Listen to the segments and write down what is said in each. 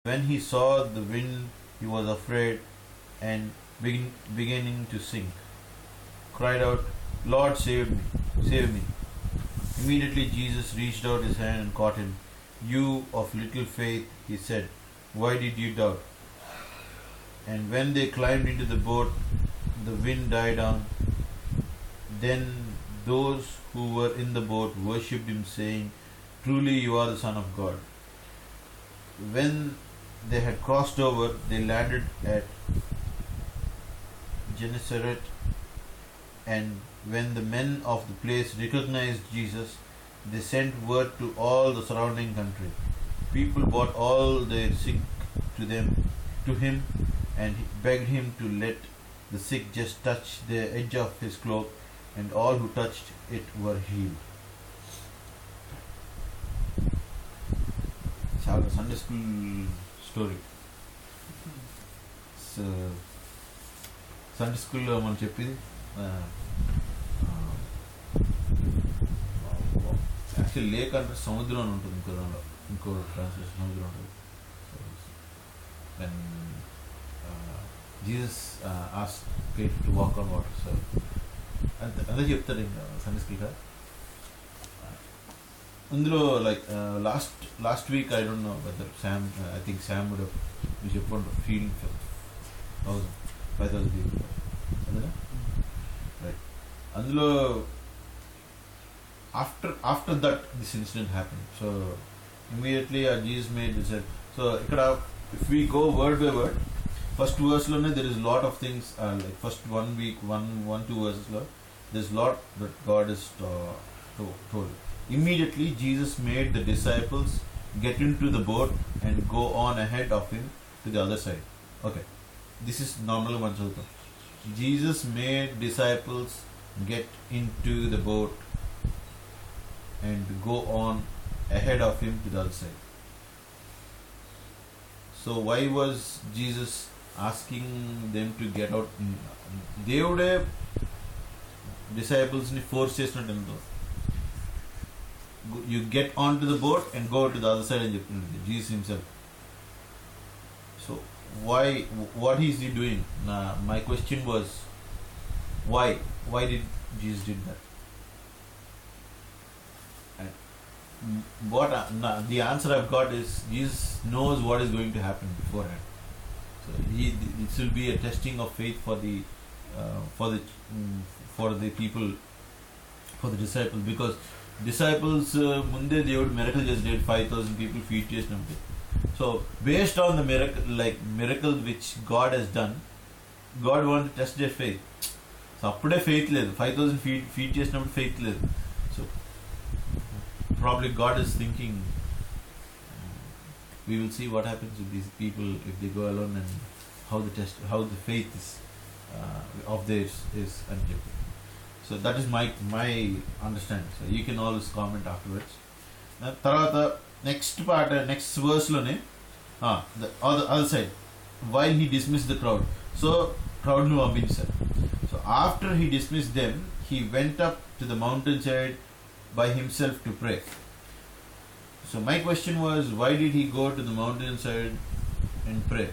When he saw the wind, he was afraid and beginning to sink. Cried out, Lord, save me, save me. Immediately Jesus reached out his hand and caught him. You of little faith, he said, why did you doubt? And when they climbed into the boat, the wind died down. Then those who were in the boat worshipped him, saying, truly you are the Son of God. When they had crossed over, they landed at Gennesaret, and when the men of the place recognized Jesus, they sent word to all the surrounding country. People brought all their sick to him, and begged him to let the sick just touch the edge of his cloak, and all who touched it were healed. Sunday school story. So Sunday school లో మనం చెప్పింది actually lake అంటే సముద్రం అని ఉంటుంది, ఇంకో translation సముద్రం ఉంటుంది. When Jesus asked Peter to walk on water, so అదే చెప్తారు ఇంకా సండే స్కూల్ కదా. అందులో like last week I don't know whether I think Sam would మీరు చెప్పుకుంటారు ఫీల్డ్ 5,000 people అదేనా రైట్. అందులో after that this incident happened, so immediately Jesus made this. So ikkada if we go word by word, first verse lone there is a lot of things, like first 2 verses lo there's a lot that God is told. Immediately Jesus made the disciples get into the boat and go on ahead of him to the other side. Okay, this is normal man chadutha. Jesus made disciples get into the boat and go on ahead of him to the other side. So why was Jesus asking them to get out? దేవుడే disciples ni force చేసినట్టు ఎంతో, you get onto the boat and go to the other side అని చెప్తున్నాడు Jesus himself. So what is he doing? My question was why did Jesus did that? What the answer I've got is Jesus knows what is going to happen beforehand. So it will be a testing of faith for the people, for the disciples, because disciples munde దేవుడు miracle చేసి 5,000 people feed చేసినప్పుడు. So based on the miracle which God has done, God wanted to test their faith. So అప్పుడే faith లేదు, 5,000 feed చేసినప్పుడు faith లేదు. So probably God is thinking, we will see what happens with these people if they go alone, and how the faith is of theirs is unchecked. So that is my understanding. So you can always comment afterwards. Tarvata next part, next verse lone the other side, while he dismissed the crowd. So crowd nu పంపించారు. So after he dismissed them, he went up to the mountainside by himself to pray. So my question was, why did he go to the mountainside and pray?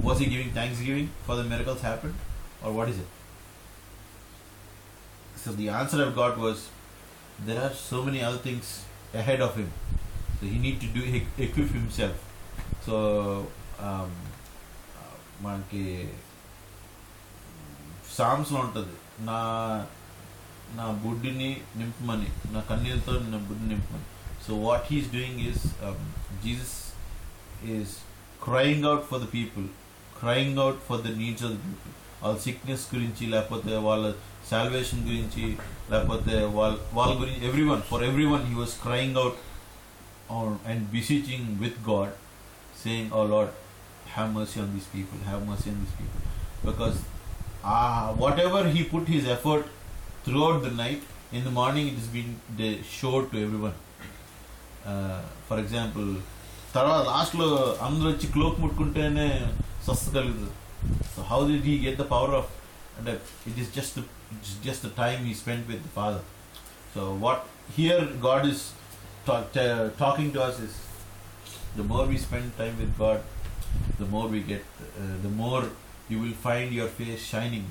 Was he giving thanksgiving for the miracles happened, or what is it? So the answer I've got was, there are so many other things ahead of him, so he need to equip himself. So మనకి psalms లో ఉంటుంది, నా బుడ్డిని నింపమని, నా కన్నీళ్ళతో నా బుడ్డిని నింపమని. So what he's doing is, Jesus is crying out for the people, crying out for the needs of the people. వాళ్ళ sickness గురించి, లేకపోతే వాళ్ళ సాల్వేషన్ గురించి, లేకపోతే వాళ్ళ గురించి, for everyone he was crying out and beseeching with God, saying, oh Lord, have mercy on these people, have mercy on these people. Because whatever he put his effort throughout the night, in the morning it has been showed to everyone. For example, తర్వాత లాస్ట్లో అందరూ వచ్చి clock ముట్టుకుంటేనే స్వస్థ కలుగుతుంది. So how did he get the power of? And it is just the time he spent with the Father. So what here God is talking to us is, The more we spend time with God, the more we get, the more you will find your face shining.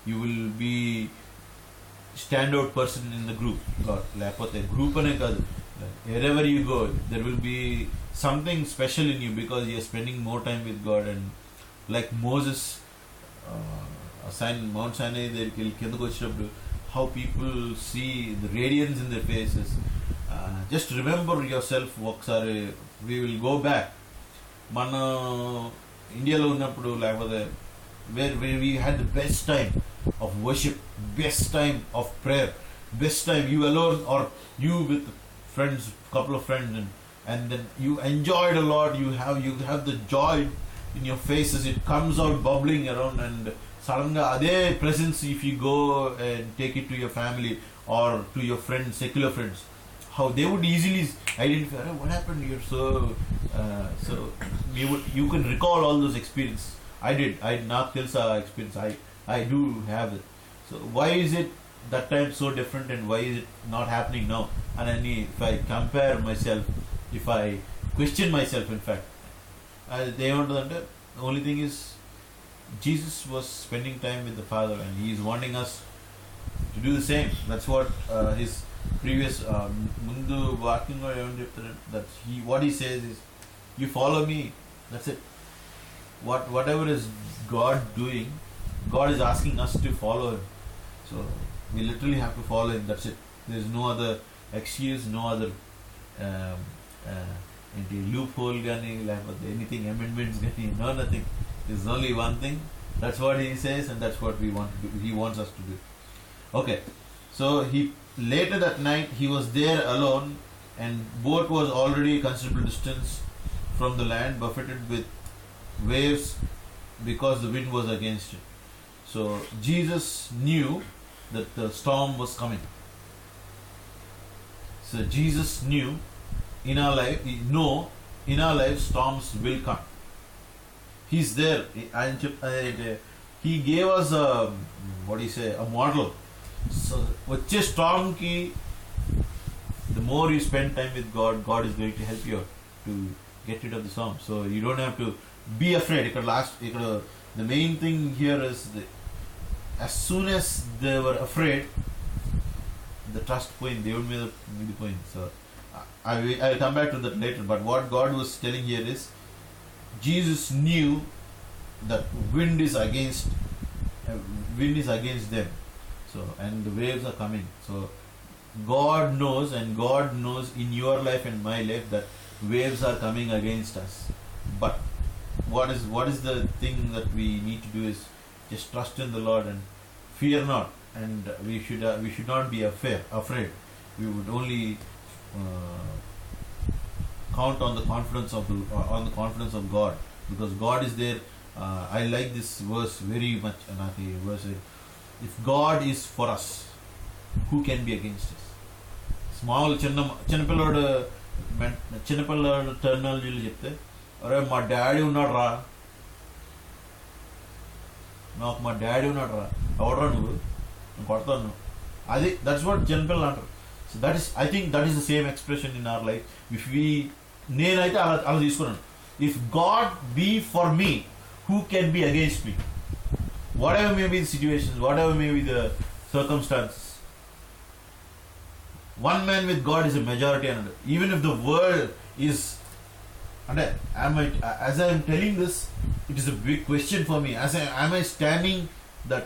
You will be standout person in the group. God, లేకపోతే group అనే కాదు. Wherever you go, there will be something special in you because you are spending more time with God. And like Moses, Mount Sinai, కిందకు వచ్చినప్పుడు, how people see the radiance in their faces. Just remember yourself. ఒకసారి we will go back. మన ఇండియాలో ఉన్నప్పుడు లేకపోతే where we had the best time of worship, best time of prayer, best time you alone or you with friends, couple of friends, and then you enjoyed a lot. You have the joy in your faces. It comes out bubbling around, and suddenly ade presence, if you go and take it to your family or to your friends, secular friends, how they would easily identify, "Hey, what happened? You're so you can recall all those experiences." I not Tilsa experience. I do have it. So why is it that time so different, and why is it not happening now? And if I compare myself, if I question myself, in fact, they want to understand. The only thing is, Jesus was spending time with the Father, and He is wanting us to do the same. That's what His previous mundu walking or that what He says is, you follow me. That's it. Whatever is God doing, God is asking us to follow Him. So we literally have to follow Him. That's it. There is no other excuse, no other loophole gani, anything, amendments gani, no, nothing. There's only one thing. That's what He says, and that's what we want to do. He wants us to do. Okay. So later that night he was there alone, and boat was already a considerable distance from the land, buffeted with waves because the wind was against it. So Jesus knew that the storm was coming. So Jesus knew in our life storms will come. He's there, and He gave us a model. So వచ్చే storm ki, the more you spend time with God, God is going to help you out to get rid of the storm. So you don't have to be afraid. The main thing here is as soon as they were afraid, the trust point, they would be the point. So I'll come back to that later. But what God was telling here is, Jesus knew that wind is against them. So, and the waves are coming. So God knows, and God knows in your life and my life that waves are coming against us. But what is the thing that we need to do is just trust in the Lord and fear not. And we should not be afraid. We would only count on the confidence of God, because God is there. I like this verse very much. Verse, if God is for us, who can be against us? Small చిన్నపిల్లడు టెర్మినాలజీలు చెప్తే, అరే మా daddy ఉన్నాడు రా, నాకు మా daddy ఉన్నాడు రా, ఎవడరా నువ్వు కొడతాను. That's what చిన్నపిల్లలు అంటారు. So I think that is the same expression in our life. నేనైతే అలా తీసుకున్నాను. If God be for me, who can be against me? Whatever may be the situations, whatever may be the circumstances, one man with God is a majority. And even if the world is, as I am telling this, it is a big question for me. Am I standing that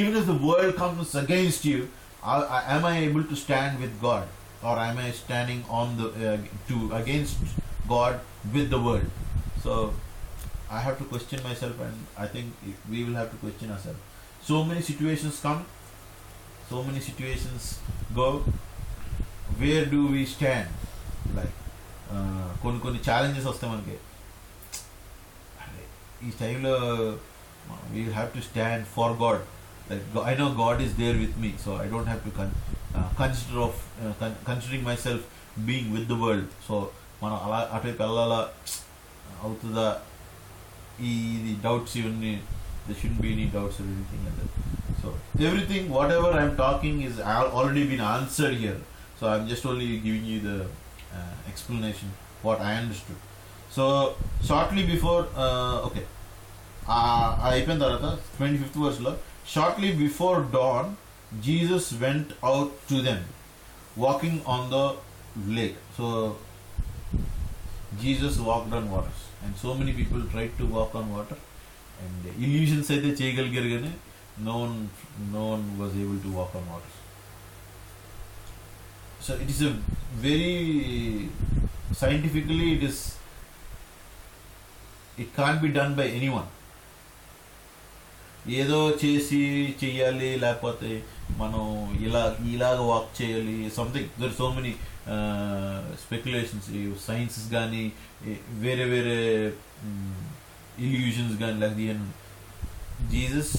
even if the world comes against you, am I able to stand with God, or am I standing on against God with the world? So I have to question myself, and I think we will have to question ourselves. So many situations come, so many situations go. Where do we stand? Like కొన్ని challenges వస్తాయి మనకి. ఈ టైంలో we have to stand for God. Like I know God is there with me, so I don't have to considering myself being with the world. So మనం అలా అటువైపు వెళ్ళాలా అవుతుందా, ఈ doubts, even there shouldn't be any doubts or anything like that. So everything, whatever I'm talking is already been answered here. So I'm just only giving you the explanation what I understood. So shortly before అయిపోయిన తర్వాత 25th verse, shortly before dawn Jesus went out to them walking on the lake. So Jesus walked on waters, and so many people tried to walk on water, and illusions అయితే చేయగలిగారు కానీ no one was able to walk on waters. So it is a very scientifically it can't be done by anyone. ఏదో చెయ్యాలి, లేకపోతే మనం ఇలాగ walk చేయాలి, something. There so many speculations, sciences కానీ వేరే ఇల్యూషన్స్ కానీ లేకపోతే Jesus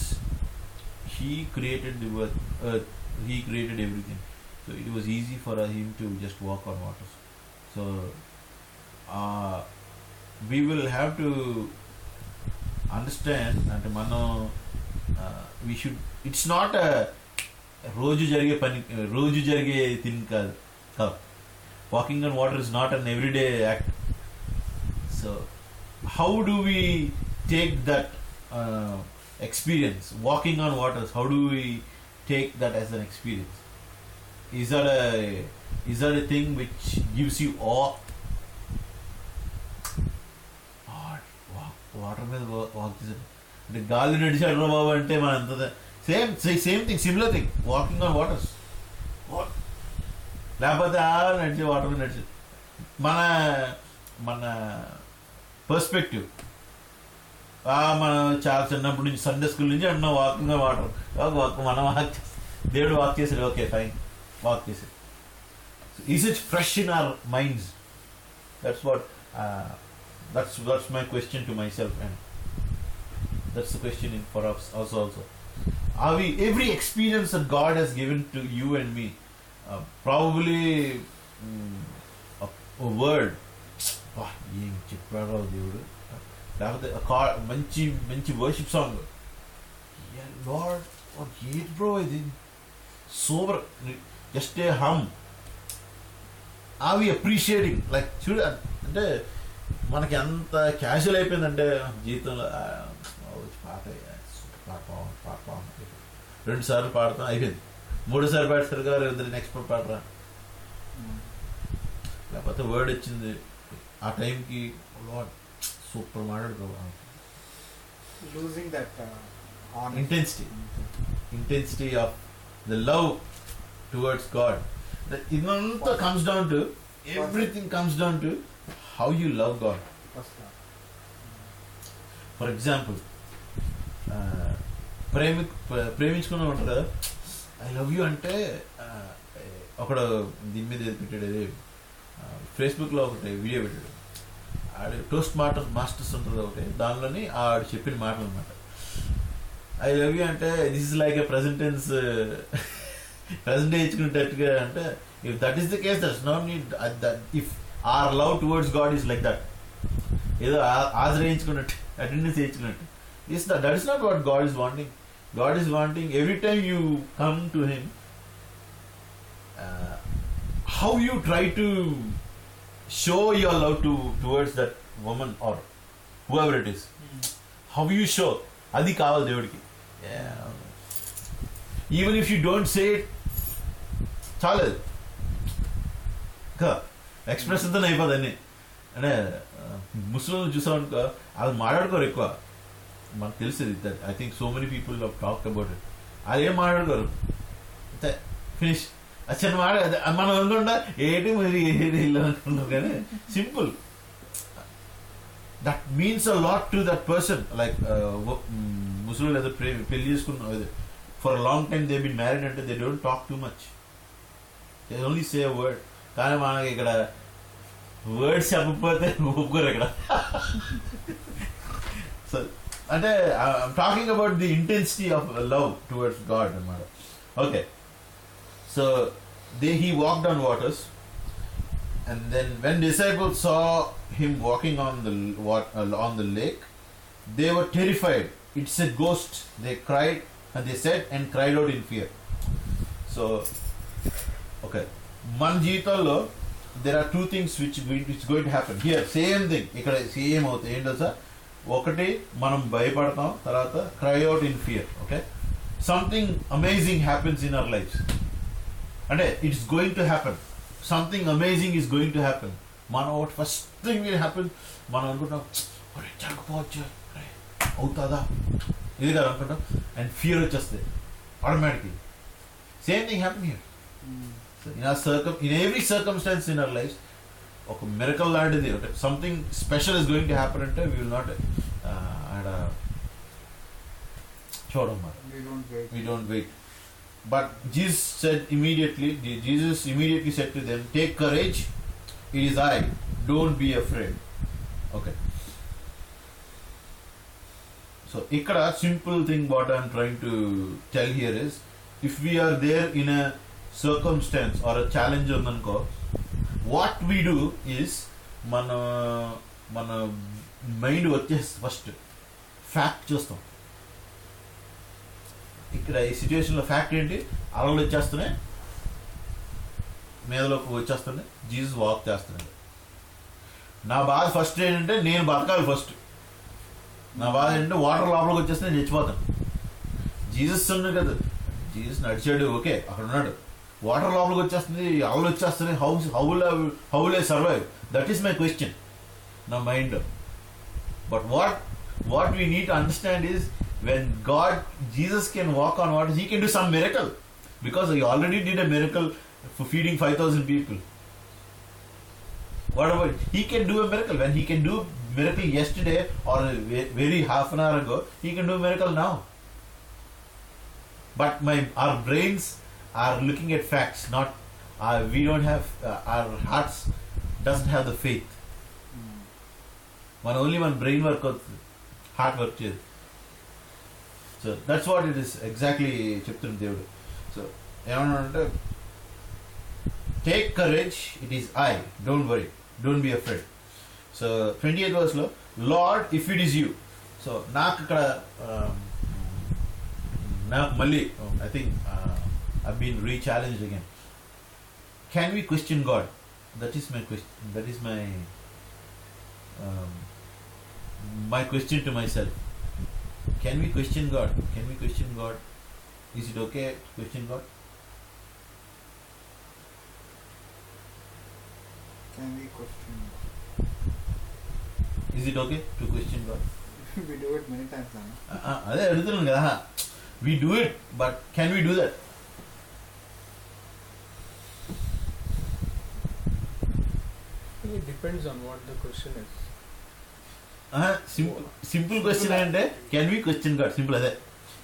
he created the earth, he created everything, so it was easy for him to just walk on waters. So we will have to understand that we should, it's not a రోజు జరిగే thing కాదు. Walking on water is not an everyday act. So how do we take that experience, walking on waters? How do we take that as an experience? Is that a thing which gives you awe? Water మీద walk చేశారు అంటే గాలి నడిచాడు రా బాబు అంటే మన అంత same thing, similar thing, walking on waters. లేకపోతే నడిచే వాటర్ మీద నడిచే మన పర్స్పెక్టివ్, మనం చాలా చిన్నప్పటి నుంచి సండే స్కూల్ నుంచి అంటున్నాం వాకింగ్ ఆన్ వాటర్, మనం వాక్ దేవుడు వాక్ చేశాడు, ఓకే ఫైన్, వాక్ చేశాడు. Is it fresh in our minds? That's what that's my question to myself, and that's the question for us also. Are we, every experience that God has given to you and me, probably a word, ఏం చెప్పాడో దేవుడు, లేకపోతే మంచి worship song, Lord ఏంటి bro ఇది super, just a hmm. Are we appreciating? Like చూడ అంటే మనకి అంత క్యాజువల్ అయిపోయిందంటే జీవితంలో, పాట పాడతాం, 2 సార్లు పాడతాం అయిపోయింది, 3 సార్లు పాడతారు కదా నెక్స్ట్ పాడరా, లేకపోతే వర్డ్ వచ్చింది ఆ టైంకి సూపర్ మాట్లాడుకోవాలి. Losing that intensity of the love towards God. Idananta comes down to, everything comes down to how you love God. For example, ప్రేమించుకున్నా ఉంటారు కదా, ఐ లవ్ యూ అంటే ఒకడు దీని మీద పెట్టాడు, ఫేస్బుక్లో ఒకటి వీడియో పెట్టాడు, ఆడు టోస్ట్ మాస్టర్స్ ఉంటుంది ఒకటి, దానిలోని ఆడు చెప్పిన మాటలు అనమాట. ఐ లవ్ యూ అంటే this is like a present ఇచ్చుకునేటట్టుగా, అంటే if that is the case that's not need, if our love towards God is like that, ఏదో ఆశ్రయించుకున్నట్టు, అటెండెన్స్ చేయించుకున్నట్టు, that is not what God is wanting. God is wanting every time you come to Him, how you try to show your love towards that woman or whoever it is. How you show, adi kaval devudiki. Even if you don't say it, చాలు express అంతా అయిపోదండి. అంటే ముస్లింలు చూసామనుకో, అది మాట్లాడుకోరు ఎక్కువ, మనకు తెలిసేది. That I think so many people have talked about it. అది ఏం మాట్లాడుకోరు, అంతే ఫినిష్. అచ్చని మనం అనుకుంటా ఏంటి మరి ఇల్లు అనుకుంటాం, కానీ simple. That means a lot to that person. Like ముస్లింలు ఏదో పెళ్లి చేసుకున్న for a long time they been married అంటే they don't talk too much, they only say a word. కానీ మనకి ఇక్కడ వర్డ్స్ చెప్పకపోతే ఒప్పుకోరు ఇక్కడ. సో అంటే I'm talking about the intensity of love towards God అన్నమాట. Okay, so he walked on waters, and then when disciples saw him walking on the lake, they were terrified. It's a ghost, they cried, and they said and cried out in fear. So okay, మన జీవితంలో there are two things which is going to happen here. Same thing ఇక్కడ same అవుతాయి. ఏంటో sir, ఒకటి మనం భయపడతాం, తర్వాత cry out in fear. Okay, something amazing happens in our lives. అంటే it's going to happen. Something amazing is going to happen. మనం what first thing will happen, మనం అనుకుంటాం జరగకపోవచ్చు, అవుతుందా ఇది కదా అనుకుంటాం, అండ్ ఫియర్ వచ్చేస్తుంది automatically. Same thing happen here. In every circumstance in our lives, ఒక మిరకల్ లాంటిది, something special is going to happen అంటే we will not చూడం, we don't wait. But Jesus immediately said to them, take courage, it is I, don't be afraid. Okay, so ikkada simple thing what I am trying to tell here is, if we are there in a circumstance or a challenge undanko, what we do is mana mind వచ్చేసి first fact చూస్తాం. ఇక్కడ ఈ సిచ్యువేషన్లో fact ఏంటి, అలలు వచ్చేస్తున్నాయి, మీదలోకి వచ్చేస్తుంది, Jesus walk చేస్తున్నాడు. నా బాధ ఫస్ట్ ఏంటంటే నేను బతకాలి ఫస్ట్. నా బాధ ఏంటంటే వాటర్ లోపలికి వచ్చేస్తే నేను చచ్చిపోతాను. జీసస్ ఉన్నాడు కదా, జీసస్ నడిచాడు, ఓకే అక్కడ ఉన్నాడు, వాటర్ లోపలికి వచ్చేస్తుంది, అలలు వచ్చేస్తున్నాయి, how will I survive? That is my question నా mind. But what we need to understand is, when Jesus can walk on water, he can do some miracle, because he already did a miracle for feeding 5,000 people. What about he can do a miracle? When he can do miracle yesterday or very half an hour ago, he can do a miracle now. But our brains are looking at facts, not we don't have our hearts doesn't have the faith. Only one brain work అవుతుంది, heart work చేయదు. So that's what it is exactly చెప్తుంది దేవుడు. So ఏమన్నాడంటే, take courage, it is I, don't worry, don't be afraid. So 28th verse, Lord if it is you. So నాకు ఇక్కడ నాకు మళ్ళీ I think I been rechallenged again. Can we question God? That is my question, that is my question to myself. Can we question God? Can we question God? Is it okay to question God? Can we question God? Is it okay to question God? We do it many times now. అదే అడుగుతున్నాను కదా. We do it, but can we do that? It depends on what the question is. Simple question అంటే can we question God, simple అదే.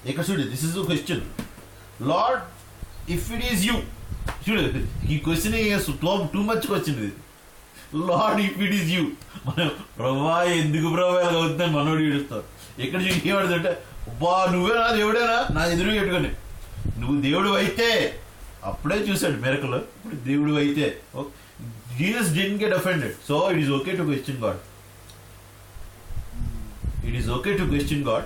ఇక్కడ చూడు, this is the question, Lord if it is you. చూడు ఈ question too much question ఇది. Lord if it is you, మనం ప్రభా ఎందుకు ప్రభా ఇలా అవుతుందని మనోడు ఏడుస్తాం. ఎక్కడ చూసి ఏమడుతుంటే, బా నువ్వే నా దేవుడేనా, నా ఎదురు పెట్టుకొని నువ్వు దేవుడు అయితే, అప్పుడే చూశాడు మిరకల్, ఇప్పుడు దేవుడు అయితే. Jesus didn't get offended, so it is okay to question God. It is okay to question God.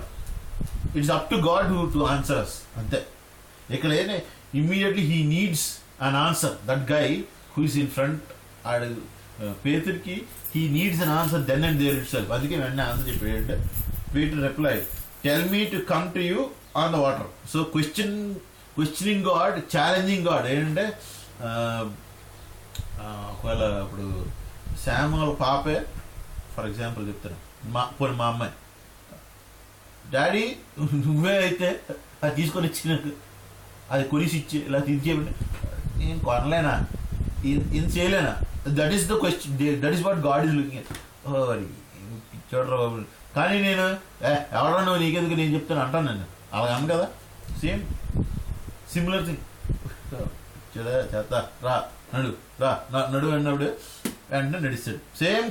It's up to God to answer us. Ante. Ikkada immediately he needs an answer. That guy who is in front, Peterki, he needs an answer then and there itself. Adike venna answer cheppade. Peter replied, tell me to come to you on the water. So questioning God, challenging God. Endante ఒకవేళ ఇప్పుడు Samuel పాపే for example చెప్తాను, మా అమ్మాయి, daddy నువ్వే అయితే అది తీసుకొని ఇచ్చినాకు, అది కొనిసి ఇచ్చి ఇలా తీసేయండి, నేను కొనలేనా, ఇది చేయలేనా? That is the question, that is what God is looking at. చూడరా బాబు, కానీ నేను ఎవడన్నా నువ్వు నీకెందుకు నేను చెప్తాను అంటాను నేను, అలా అను కదా. సేమ్ సిమిలర్ థింగ్, చేస్తా రా నడు రా నడు అన్నప్పుడు వెంటనే నడిస్తాడు. Same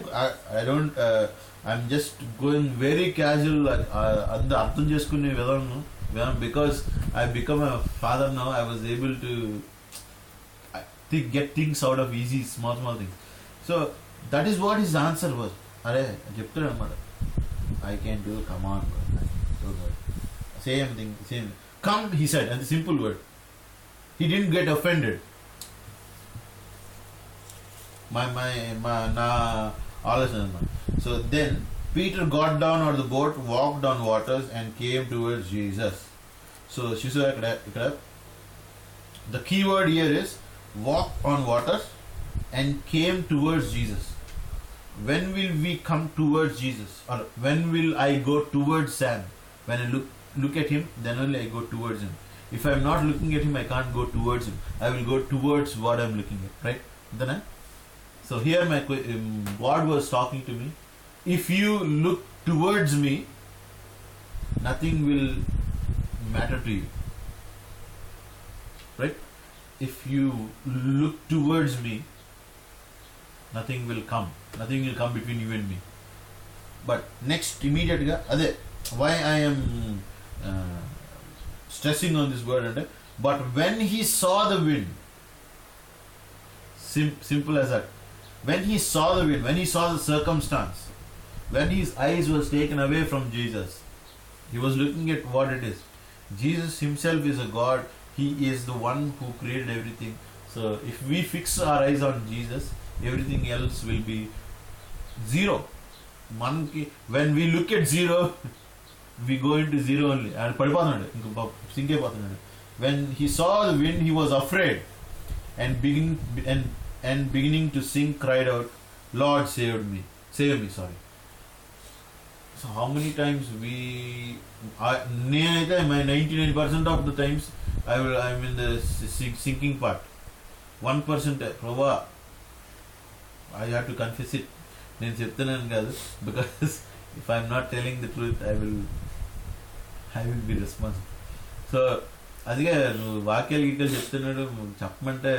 I'm just going very casual, అంత అర్థం చేసుకునే విధానం. Because I become a father now, I was able to get things out of easy small things. So that is what his answer was. అరే చెప్తాడు అన్నమాట, I can do, come on, same thing, same come, he said, and the simple word, he didn't get offended. నా ఆలోచన అన్నమాట. So then Peter got down out of the boat, walked on waters and came towards Jesus. So చూసా ఇక్కడ the key word here is walk on waters and came towards Jesus. When will we come towards Jesus, or when will I go towards Sam? When I look at him, then only I go towards him. If I'm not looking at him, I can't go towards him. I will go towards what I'm looking at, right? Then so here God was talking to me. If you look towards me, nothing will matter to you, right? If you look towards me, nothing will come between you and me. But next immediately ade why I am stressing on this word, and but when he saw the wind, simple as that, when he saw the wind, when he saw the circumstance, when his eyes was taken away from Jesus, he was looking at what it is. Jesus himself is a God. He is the one who created everything. So if we fix our eyes on Jesus, everything else will be zero. When we look at zero, we go into zero only. And padipothunadu inko sink ayipothunadu. When he saw the wind, he was afraid and beginning to sink, cried out, Lord, save me. Sorry. So how many times my 99% of the times I'm in the sinking part. 1% Prabha, I have to confess it. నేను చెప్తున్నాను కాదు, because if I'm not telling the truth, I will be responsible. So అదిగా నువ్వు వాక్యాలు గీక్యాలు చెప్తున్నాడు, చెప్పమంటే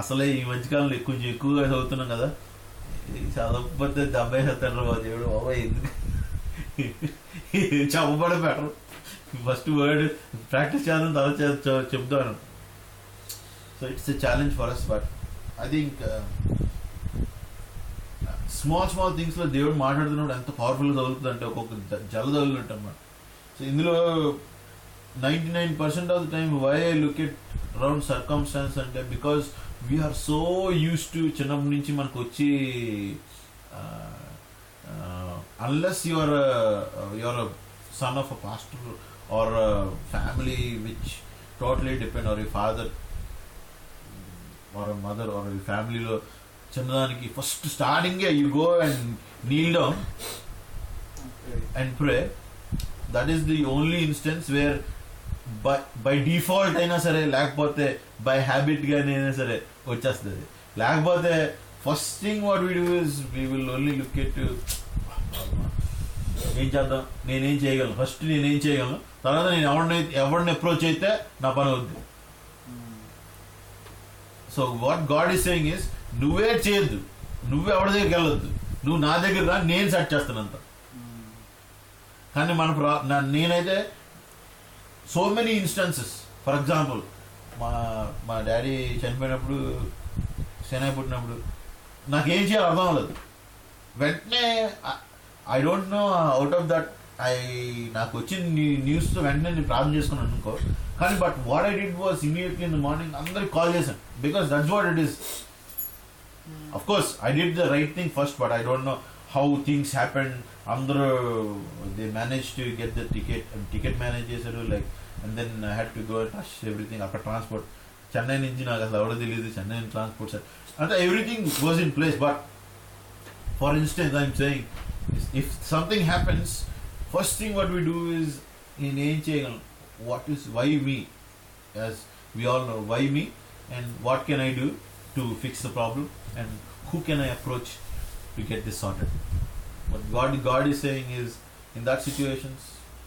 అసలే ఈ మధ్యకాలంలో ఎక్కువగా చదువుతున్నాం కదా, చదవకపోతే దెబ్బై చెప్తాడు రా దేవుడు బాబా, ఎందుకు చెప్పబడే బెటర్. ఫస్ట్ వర్డ్ ప్రాక్టీస్ చేద్దాం, తర్వాత చెప్తాను. So it's a challenge for us. But I think small థింగ్స్లో దేవుడు మాట్లాడుతున్నాడు ఎంత పవర్ఫుల్గా తగులుతుంది అంటే ఒక్కొక్క జల తగులున్నట్టు అన్నమాట. సో ఇందులో 99% of the time why I look at around circumstance అంటే because we're so used to, చిన్నప్పటి నుంచి మనకు వచ్చి unless you are a son of a pastor or a family which totally depend, or a father or a mother or a family lo చిన్నదానికి first starting you go and kneel down and pray. That is the only instance where by default అయినా సరే, లేకపోతే by habit గానే అయినా సరే వచ్చేస్తుంది. లేకపోతే first thing what we do is we will only look at ఏం చేద్దాం, నేనేం చేయగలను, ఫస్ట్ నేనేం చేయగలను, తర్వాత నేను ఎవరిని అప్రోచ్ అయితే నా పని అవుద్ది. So what God is saying is, నువ్వే చేయొద్దు, నువ్వే ఎవరి దగ్గరికి వెళ్ళొద్దు, నువ్వు నా దగ్గర రా, నేను సెట్ చేస్తానంత. కానీ నేనైతే so many instances, for example మా డాడీ చనిపోయినప్పుడు, శనగ పుట్టినప్పుడు నాకేం చేయాలో అర్థం అవ్వలేదు. వెంటనే I don't no out of that నాకు వచ్చిన న్యూస్తో వెంటనే నేను ప్రార్థన చేసుకున్నాను అనుకో. కానీ but what I did was immediately in the morning అందరికి కాల్ చేశాను, because that's what it is. Of course I did the right thing first, but I don't know how things happen. అందరూ they manage to get the ticket manage చేశారు, like, and then I had to go touch everything. అక్కడ transport Chennai నుంచి నాకు అసలు ఎవడో తెలియదు, Chennai transport sir అంతా everything was in place. But for instance I'm saying, if something happens, first thing what we do is, నేను ఏం చేయగలను, what is why me, as we all know why me, and what can I do to fix the problem, and who can I approach to get this sorted. What God is saying is, in that situations,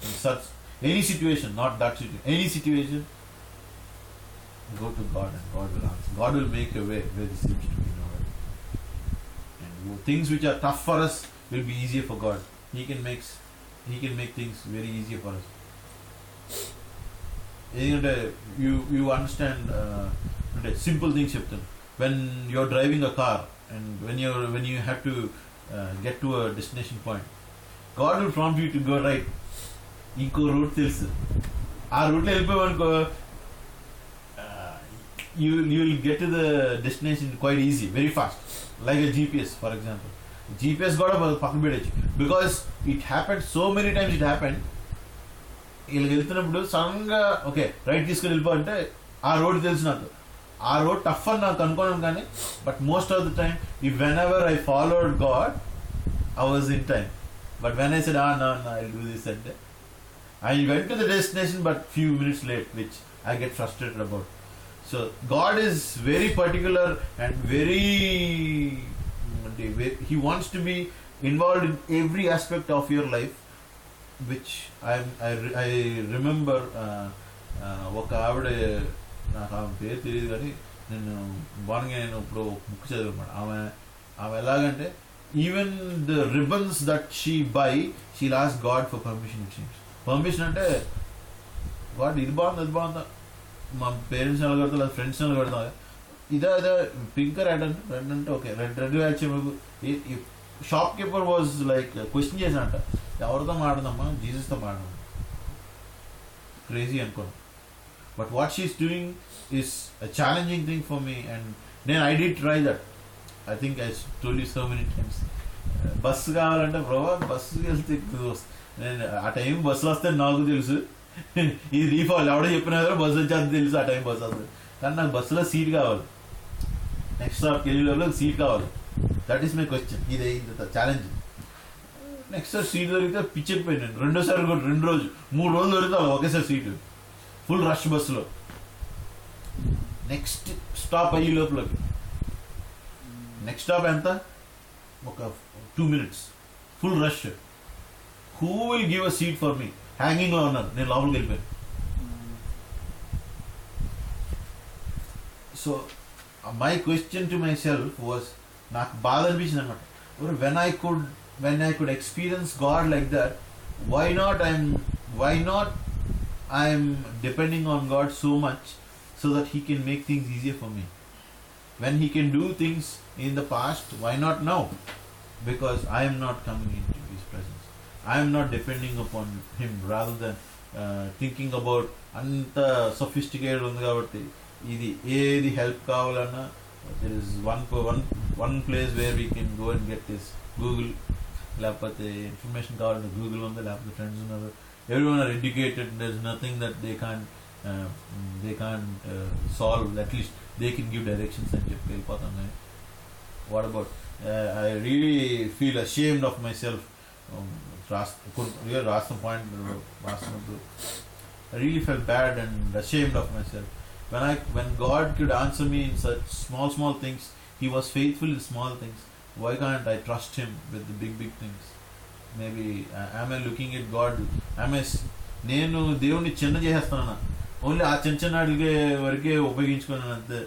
in such any situation, not that situation, any situation, go to God and God will answer. God will make a way where there seems to be no way. And things which are tough for us will be easier for God. He can make things very easier for us. You understand simple things చెప్తాను. When you're driving a car and when you have to get to a destination point, God will prompt you to go right. ఇంకో route తెలుసు, ఆ రూట్లో వెళ్ళిపోయామనుకో you'll get to the destination quite easy, very fast, like a GPS, for example. GPS got a fucking bit because it happened so many times. It happened. వీళ్ళకి వెళ్తున్నప్పుడు సడన్గా okay right తీసుకొని వెళ్ళిపో అంటే ఆ రోడ్ తెలుసు నాకు, ఆ రోడ్ టఫ్ అని నాకు అనుకోవడం కానీ, but most of the time if when ever I followed God I was in time. But when I said, no, I'll do this and that, I went to the destination but few minutes late, which I get frustrated about. So God is very particular and very, He wants to be involved in every aspect of your life, which I remember ఒక ఆవిడ నాకు ఆమె పేరు తెలియదు కానీ నేను బాగా నేను ఇప్పుడు బుక్ చదివాను. ఆమె ఎలాగంటే even the ribbons that she buy, she'll ask God for permission. It seems permission అంటే God ఇది బాగుంది అది బాగుందా, మా పేరెంట్స్ ఎలా కడతా లేదా ఫ్రెండ్స్ ఎలా కడతా, ఇదే పింక్ రెడ్ అంటే ఓకే రెడ్ వచ్చే shopkeeper was like question చేశానంట, ఎవరితో మాట్లాడదమ్మా, జీసస్తో మాట్లాడదాం, క్రేజీ అనుకోను. But what she is doing is a challenging thing for me and నేను I did try that. I think I told you so many times. Bus కావాలంటే ప్రభా బస్సుకి వెళ్తే నేను ఆ టైం బస్సులు వస్తే నాకు తెలుసు, ఇది రీఫాల్ ఎవడో చెప్పినా కదా బస్సు వచ్చేది తెలుసు, ఆ టైం బస్సు వస్తుంది, కానీ నాకు బస్సులో సీట్ కావాలి, నెక్స్ట్ స్టాప్కి వెళ్ళే లోపల సీట్ కావాలి. That is my question. ఇది ఛాలెంజ్. నెక్స్ట్ సార్ సీట్ దొరికితే పిచ్చెక్కిపోయింది నేను. రెండోసారి కూడా 2 రోజులు 3 రోజులు దొరికితే ఒకేసారి సీటు ఫుల్ రష్ బస్సులో. నెక్స్ట్ స్టాప్ అయ్యే లోపలకి నెక్స్ట్ స్టాప్ ఎంత ఒక 2 minutes full rush. Who will give a seat for me? Hanging లో ఉన్నారు, నేను లోపలికి వెళ్ళిపోయాను. So my question to my self was, నాకు బాధ అనిపించింది అనమాట, when I could experience God like that, why not I'm depending on God so much so that He can make things easier for me. When He can do things in the past, why not now? Because I am not coming into His presence. I am not depending upon Him, rather than thinking about anta sophisticated undi kabatti idi edi help kavalana, there is one place where we can go and get this Google, lapathe information kavalante Google undi, lapathe friends unnaru, everyone are educated, there is nothing that they can't solve. At least they can give directions and చెప్పి వెళ్ళిపోతాను. What about I really feel ashamed of myself. రాసిన point రాసినప్పుడు I really felt bad and ashamed of myself. When God could answer me in such small things, He was faithful in small things. Why can't I trust Him with the big things? Maybe am I looking at God? నేను దేవుణ్ణి చిన్న చేసేస్తాను, only ఆ చిన్న అడిగే వరకే ఉపయోగించుకున్నాను అంతే.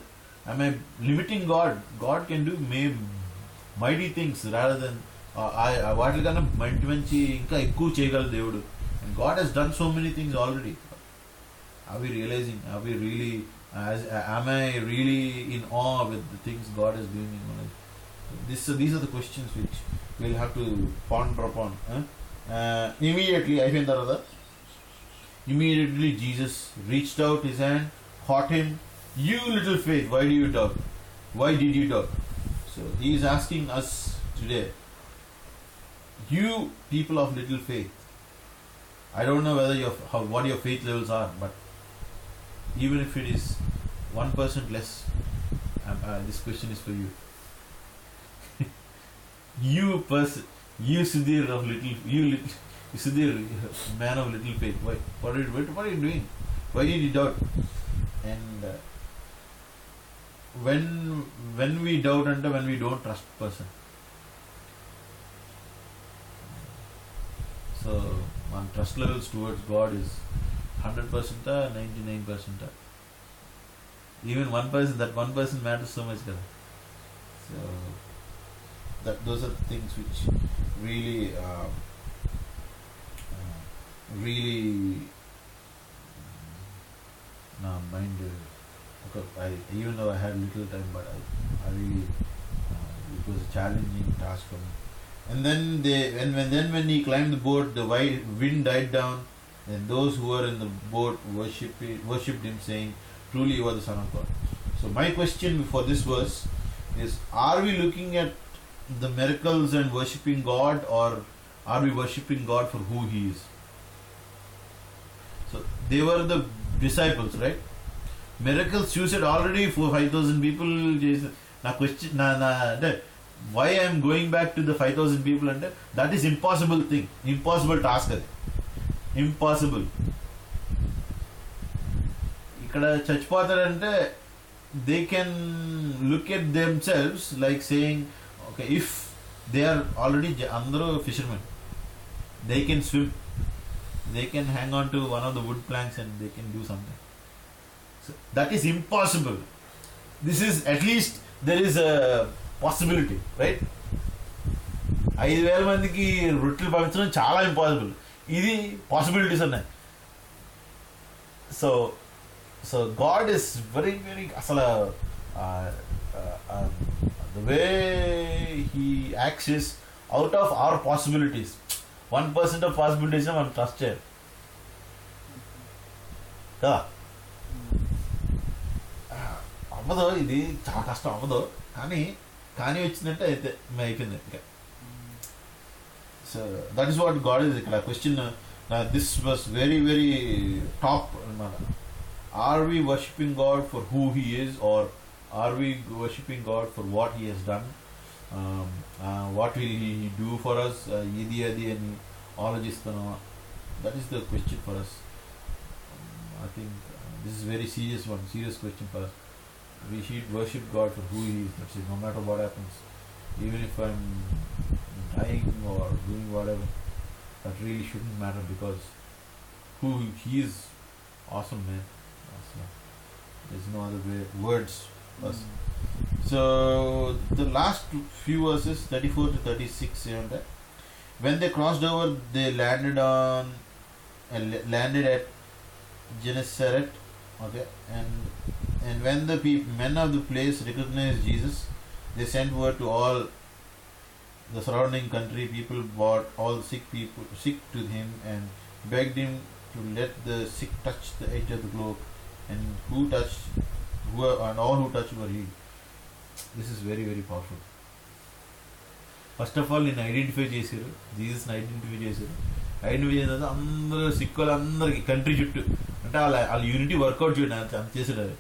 Am I limiting God? God can do mighty things rather than వాటికన్నా మంచి ఇంకా ఎక్కువ చేయగలరు దేవుడు. And God has done so many things already. Are we realizing? Are we really? Am I really in awe with the things God is doing in my life? These are the questions which we'll have to ponder upon. Immediately, I find that immediately Jesus reached out His hand, caught him. You little faith, why do you doubt? Why did you doubt? So He is asking us today, you people of little faith. I don't know whether what your faith levels are, but even if it is 1% less, this question is for you. You Sudheer of Sudheer, man of little faith. What are you doing? Why did you doubt? And when we doubt and when we don't trust person, so one trust levels towards God is 100% or 99%. Even 1%, that 1% matters so much. So those are the things which really now mind. Even though I had little time, but I really it was a challenging task for me. And then when he climbed the boat, the wind died down, and those who were in the boat worshipped him, saying, "Truly, you are the Son of God." So So my question for this verse is: are we looking at the miracles and worshipping God, or are we worshipping God for who He is? So they were the disciples, right? Miracles you said already for 5,000 people. Na question why I am going back to the 5,000 people, and that is impossible thing, impossible task. Impossible. ఇక్కడ చచ్చిపోతారంటే they can look at themselves like saying, okay, if they are already అందరూ fishermen, they can swim, they can hang on to one of the wood planks and they can do something. So that is impossible. This is, at least there is a possibility, right? 5,000 మందికి రొట్టెలు పంపించడం చాలా impossible. ఇది possibilities ఉన్నాయి. So God is very, very asala, the way He acts is out of our possibilities. 1% of possibilities మనం trust చేయాలి కదా. అవ్వదు, ఇది చాలా కష్టం, అవ్వదు. కానీ వచ్చిందంటే అయితే అయిపోయింది ఇంకా. So that is what God is. ఇక్కడ question, this was very very top అన్నమాట. Are we worshipping God for who He is, or are we worshipping God for what He has done? What will He do for us? Idi adi ani ఆలోచిస్తున్నాం. That is the question for us. I think this is very serious question for us. We should worship God for who He is. That's it. No matter what happens, even if I'm dying or doing whatever, that really shouldn't matter, because who He is, awesome, man. There's no other words. So the last few verses, 34 to 36, when they crossed over, they landed at Gennesaret. Okay, and when the men of the place recognized Jesus, they sent word to all the surrounding country. People brought all sick to him and begged him to let the sick touch the edge of the cloak, and all who touched were healed. This is very, very powerful. First of all నేను identify చేశారు, జీసస్ని identify చేశారు. Identify చేసిన తర్వాత అందరూ sick వాళ్ళందరికీ country చుట్టూ, అంటే వాళ్ళ యూనిటీ వర్కౌట్ చేయడం అంత చేశాడు. అది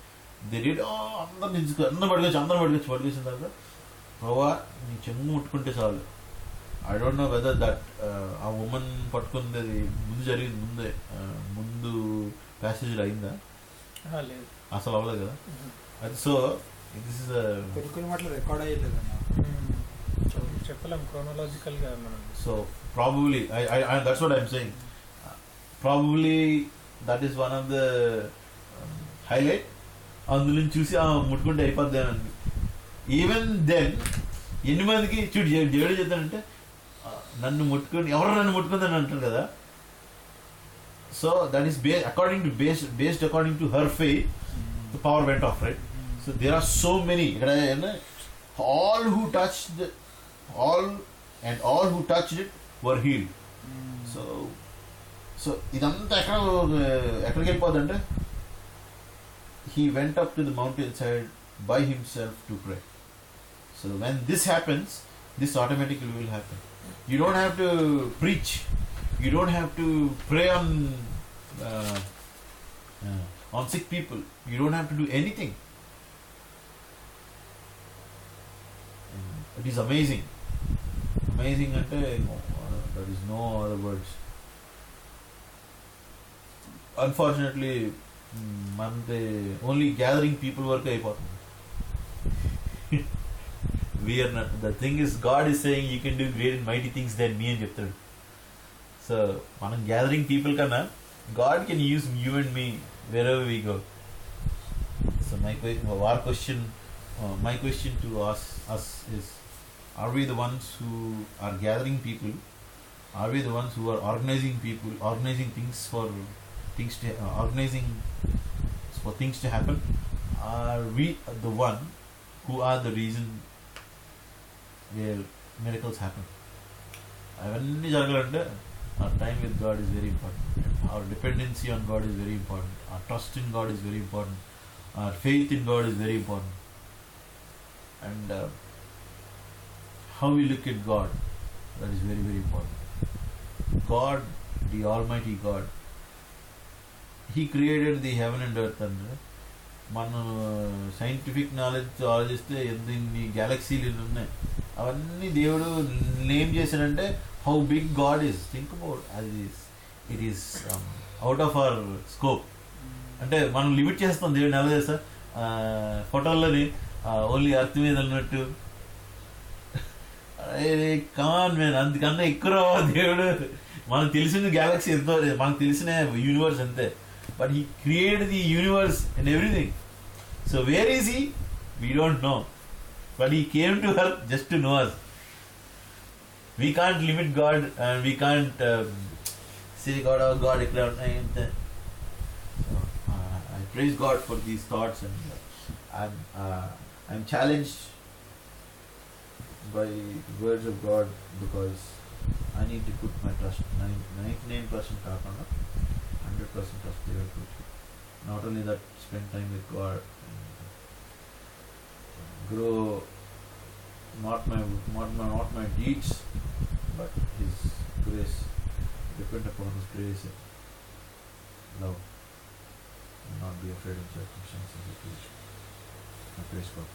తెలియదు, అందరు నిలుచుకో, అందరూ పట్టుకొచ్చిన తర్వాత, ప్రభా నీ చెమ్ము ముట్టుకుంటే చాలు. I don't know weather that ఆ ఉమెన్ పట్టుకుంది అది ముందు ప్యాసేజ్లో అయిందా? అసలు అవ్వలేదు కదా అది. సో దిస్ ఇస్ రికార్డ్ అయ్యలేదు చెప్పలేం క్రోనాలజికల్ గా మనం. So probably that's what I'm saying, probably that is one of the highlight. అందులో చూసి ముట్టుకుంటే అయిపోద్ది అని. ఈవెన్ దెన్ ఎన్ని మందికి చూడు దేవుడు చెప్తానంటే, నన్ను ముట్టుకుందని అంటారు కదా. So that is based according to her faith, the power went off, right? So there are so many. All who touched it were healed. So idantha ekkadiki velipodante, he went up to the mountainside by himself to pray. So when this happens, this automatically will happen. You don't have to preach. You don't have to pray on sick people. You don't have to do anything. It is amazing. Amazing ante there is no other words. Unfortunately, only gathering people work అయిపోతుంది. We are not. The thing is, God is saying you can do great and mighty things than me అని చెప్తాడు. So మనం gathering people కన్నా God can use you and me wherever we go. So my question to us is, are we the ones who are gathering people? Are we the ones who are organizing people, organizing things for things to happen? Are we the one who are the reason where miracles happen? అవన్నీ జరగాలంటే our time with God is very important. Our dependency on God is very important. Our trust in God is very important. our faith in God is very important. And how we look at God, that is very, very important. God, the Almighty God, He created the heaven and earth. And మనం scientific నాలెడ్జ్తో ఆలోచిస్తే ఎన్ని గ్యాలక్సీలు ఉన్నాయి, అవన్నీ దేవుడు name చేశాడంటే how big God is. Think about అది, it is out of our scope. అంటే మనం లిమిట్ చేస్తాం దేవుడిని. ఎలా చేస్తా ఫోటోల్లోని ఓన్లీ అర్త్ మీద ఉన్నట్టు, కాన్ మ్యాన్, అందుకన్నా ఎక్కువ దేవుడు. మనకు తెలిసిన గ్యాలక్సీ ఎంతో, మనకు తెలిసిన యూనివర్స్ అంతే. But He created the universe and everything. So where is He? We don't know. But He came to earth just to know us. We can't limit God, and we can't say God, oh God, I praise God for these thoughts, and I'm challenged by the words of God, because I need to put my trust 99% కాకుండా 100% trust there. Not only that, spend time with God and grow not my deeds, but His grace. Depend upon His grace and love, and not be afraid of circumstances. I praise God.